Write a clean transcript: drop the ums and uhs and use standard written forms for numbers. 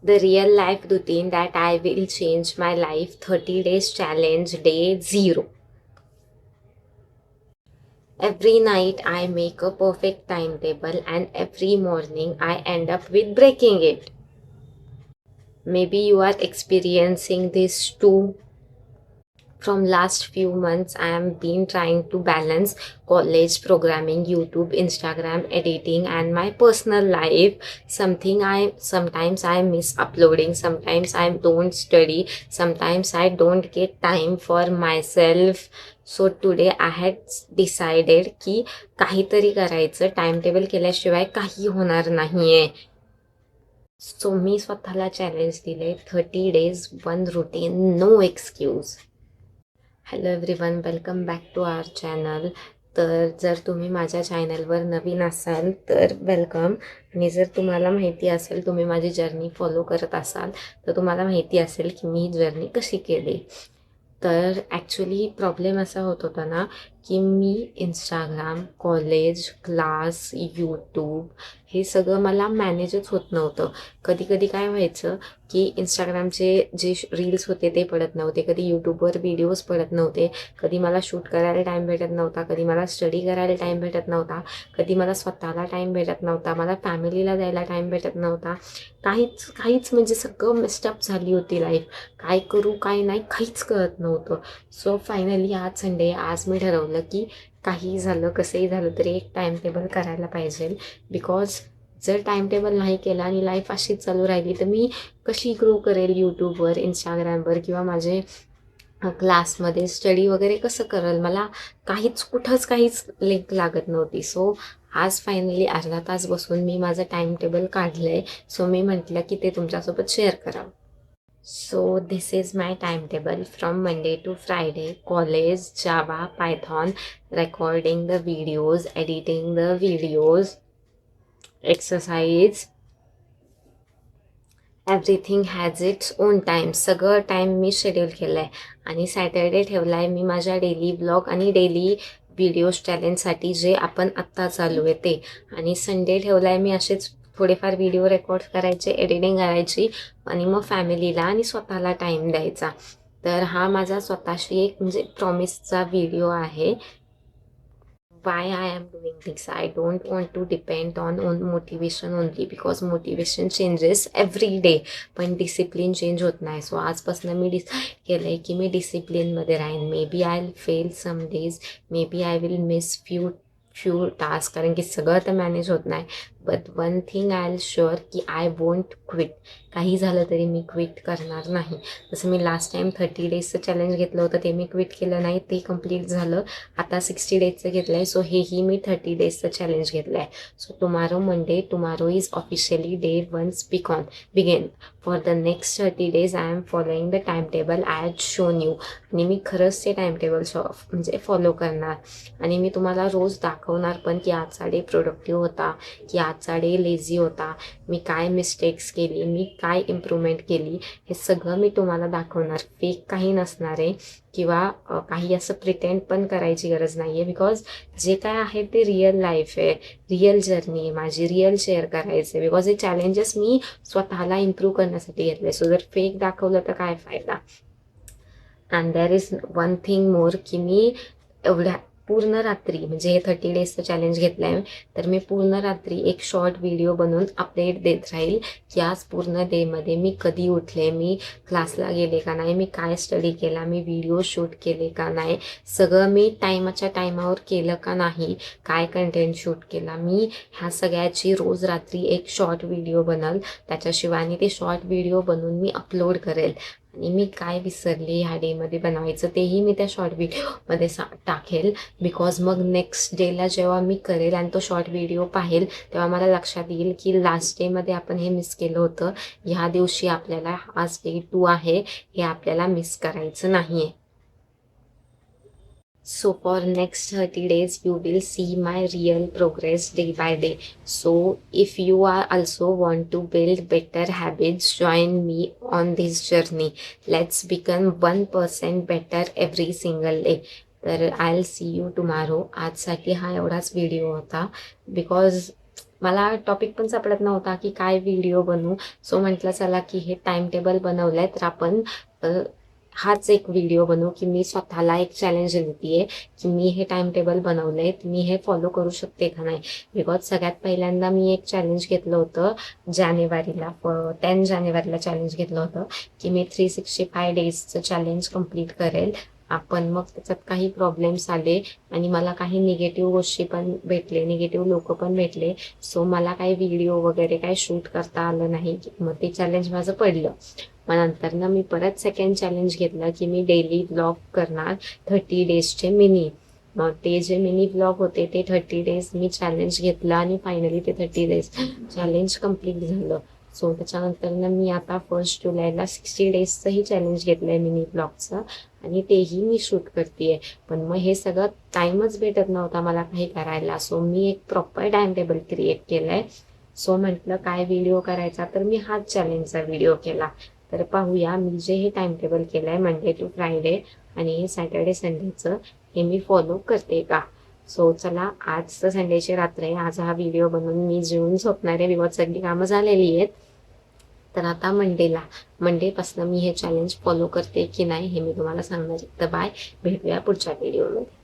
The real life routine that I will change my life. 30 days challenge, day 0. Every night I make a perfect timetable and every morning I end up with breaking it. Maybe you are experiencing this too. From last few months I am been trying to balance college, programming, YouTube, Instagram, editing, and my personal life. Sometimes I miss uploading, sometimes I don't study, sometimes I don't get time for myself. So today I had decided की काहीतरी करायचं, time table केल्याशिवाय काही होणार नाहीये. So मी स्वतःला challenge दिले, 30 days 1 routine, no excuse. Hello everyone, welcome back to our channel. तर जर तुम्ही माझ्या चॅनलवर नवीन असाल तर वेलकम. आणि जर तुम्हाला माहिती असेल, तुम्ही माझी जर्नी फॉलो करत असाल, तर तुम्हाला माहिती असेल की मी जर्नी कशी केली. तर ॲक्च्युली प्रॉब्लेम असा होत होता ना की मी इंस्टाग्राम, कॉलेज, क्लास, यूट्यूब हे सगळं मला मॅनेजच होत नव्हतं. कधी कधी काय व्हायचं की इंस्टाग्रामचे जे रील्स होते ते पडत नव्हते, कधी यूट्यूबवर व्हिडिओज पडत नव्हते, कधी मला शूट करायला टाईम भेटत नव्हता, कधी मला स्टडी करायला टाईम भेटत नव्हता, कधी मला स्वतःला टाईम भेटत नव्हता, मला फॅमिलीला द्यायला टाईम भेटत नव्हता. काहीच म्हणजे सगळं मिस्टअप झाली होती लाईफ. काय करू काय नाही काहीच कळत नव्हतं. सो फायनली आज संडे, आज मी ठरवलं की काही झालं कसंही झालं तरी एक टाईम टेबल करायला पाहिजे. बिकॉज जर टाईम टेबल नाही केला आणि लाईफ अशीच चालू राहिली तर मी कशी ग्रो करेल यूट्यूबवर, इंस्टाग्रामवर, किंवा माझे क्लासमध्ये स्टडी वगैरे कसं करेल. मला काहीच लिंक लागत नव्हती. सो आज फायनली अर्धा तास बसून मी माझं टाईम टेबल काढलं आहे. सो मी म्हटलं की ते तुमच्यासोबत शेअर करावं. So this is my timetable from Monday to Friday: college, Java, Python, recording the videos, editing the videos, exercise. Everything has its own time. सगळं टाईम मी शेड्यूल केलं आहे. आणि सॅटर्डे ठेवला आहे मी माझ्या डेली ब्लॉग आणि डेली व्हिडिओज चॅलेंजसाठी, जे आपण आत्ता चालू आहे ते. आणि संडे ठेवला आहे मी असेच थोडेफार व्हिडिओ रेकॉर्ड करायचे, एडिटिंग करायची, आणि मग फॅमिलीला आणि स्वतःला टाईम द्यायचा. तर हा माझा स्वतःशी एक म्हणजे प्रॉमिसचा व्हिडिओ आहे. why I am doing this. I don't want to depend on motivation only, because motivation changes every day, पण डिसिप्लिन चेंज होत नाही. सो आजपासून मी केलं आहे की मी डिसिप्लिनमध्ये राहीन. Maybe I will fail some days, maybe I will miss few task, कारण की सगळं तर मॅनेज होत नाही. But one thing I will sure की आय वोंट क्विट. काही झालं तरी मी क्विट करणार नाही. जसं मी लास्ट टाईम 30 डेजचं चॅलेंज घेतलं होतं, ते मी क्विट केलं नाही, ते कम्प्लीट झालं. आता 60 डेजचं घेतलं आहे. सो हेही मी 30 डेजचं चॅलेंज घेतलं आहे. So tomorrow is officially day 1 begin. For the next 30 days I am following the time table I had shown you. आणि मी खरंच ते टाईम टेबल म्हणजे फॉलो करणार. आणि मी तुम्हाला रोज दाखवणार पण की आजचा डे प्रोडक्टिव्ह होता, की आजचा डे लेझी होता, मी काय मिस्टेक्स केली, मी काय इम्प्रूव्हमेंट केली, हे सगळं मी तुम्हाला दाखवणार. फेक काही नसणार आहे, किंवा काही असं प्रिटेंड पण करायची गरज नाही आहे. बिकॉज जे काय आहे ते रिअल लाईफ आहे, रिअल जर्नी आहे माझी, रिअल शेअर करायचं आहे. बिकॉज हे चॅलेंजेस मी स्वतःला इम्प्रूव्ह करण्यासाठी घेतले. सो जर फेक दाखवलं तर काय फायदा. And there is one thing more, की मी एवढ्या पूर्ण रात्री, म्हणजे हे 30 डेजचं चॅलेंज घेतलं आहे, तर मी पूर्ण रात्री एक शॉर्ट व्हिडिओ बनवून अपडेट देत राहील की आज पूर्ण डेमध्ये मी कधी उठले, मी क्लासला गेले का नाही, मी काय स्टडी केला, मी व्हिडिओ शूट केले का नाही, सगळं मी टायमाच्या टायमावर केलं का नाही, काय कंटेंट शूट केला, मी ह्या सगळ्याची रोज रात्री एक शॉर्ट व्हिडिओ बनल त्याच्याशिवाय. आणि ते शॉर्ट व्हिडिओ बनवून मी अपलोड करेल. आणि मी काय विसरले ह्या डेमध्ये बनवायचं तेही मी त्या शॉर्ट व्हिडिओमध्ये टाकेल. बिकॉज मग नेक्स्ट डेला जेव्हा मी करेल आणि तो शॉर्ट व्हिडिओ पाहेल, तेव्हा मला लक्षात येईल की लास्ट डेमध्ये आपण हे मिस केलं होतं. ह्या दिवशी आपल्याला, आज डे 2 आहे, हे आपल्याला मिस करायचं नाही आहे. So for next 30 days you will see my real progress day by day. So if you are also want to build better habits, join me on this journey. Let's become 1% better every single day. तर I'll see you tomorrow. आजसाठी हा एवढाच video होता. Because मला topic पण सापडत नव्हता की काय व्हिडिओ बनवू. सो म्हटलं चला की हे टाइम टेबल बनवलंय तर आपण हाच एक व्हिडिओ बनवू की मी स्वतःला एक चॅलेंज देतीये की मी हे टाइम टेबल बनवलंय, मी हे फॉलो करू शकते का नाही. बिकॉज सगळ्यात पहिल्यांदा मी एक चॅलेंज घेतलं होतं जानेवारीला, 10 जानेवारीला चॅलेंज घेतलं होतं की मी 365 डेजचं चॅलेंज कम्प्लीट करेल. आपण मग त्याच्यात काही प्रॉब्लेम्स आले आणि मला काही निगेटिव्ह गोष्टी पण भेटले, निगेटिव्ह लोक पण भेटले. सो मला काही व्हिडिओ वगैरे काही शूट करता आलं नाही. मग ते चॅलेंज माझं पडलं. मग नंतर ना मी परत सेकंड चॅलेंज घेतलं की मी डेली ब्लॉग करणार 30 डेजचे मिनी. मग ते जे मिनी ब्लॉग होते ते 30 डेज मी चॅलेंज घेतलं आणि फायनली ते 30 डेज चॅलेंज कम्प्लीट झालं. सो त्याच्यानंतर ना मी आता 1 जुलैला 60 डेजचंही चॅलेंज घेतलंय मिनी ब्लॉगचं आणि तेही मी शूट करतेय. पण मग हे सगळं टाइमच भेटत नव्हता मला काही करायला. सो मी एक प्रॉपर टाइम टेबल क्रिएट केलंय. सो म्हटलं काय व्हिडिओ करायचा, तर मी हाच चॅलेंजचा व्हिडिओ केला. तर पाहूया मी जे हे टाइम टेबल केलंय मंडे टू फ्रायडे आणि सॅटर्डे संडेचं, हे मी फॉलो करते का. सो चला, आज तर संडेची रात्र आहे. आज हा व्हिडिओ बनवून मी जेवून झोपणार आहे बिकॉज सगळी कामं झालेली आहेत. तर आता मंडेपासून मी हे चॅलेंज फॉलो करते की नाही हे मी तुम्हाला सांगणार आहे. तर बाय, भेटूया पुढच्या व्हिडिओमध्ये.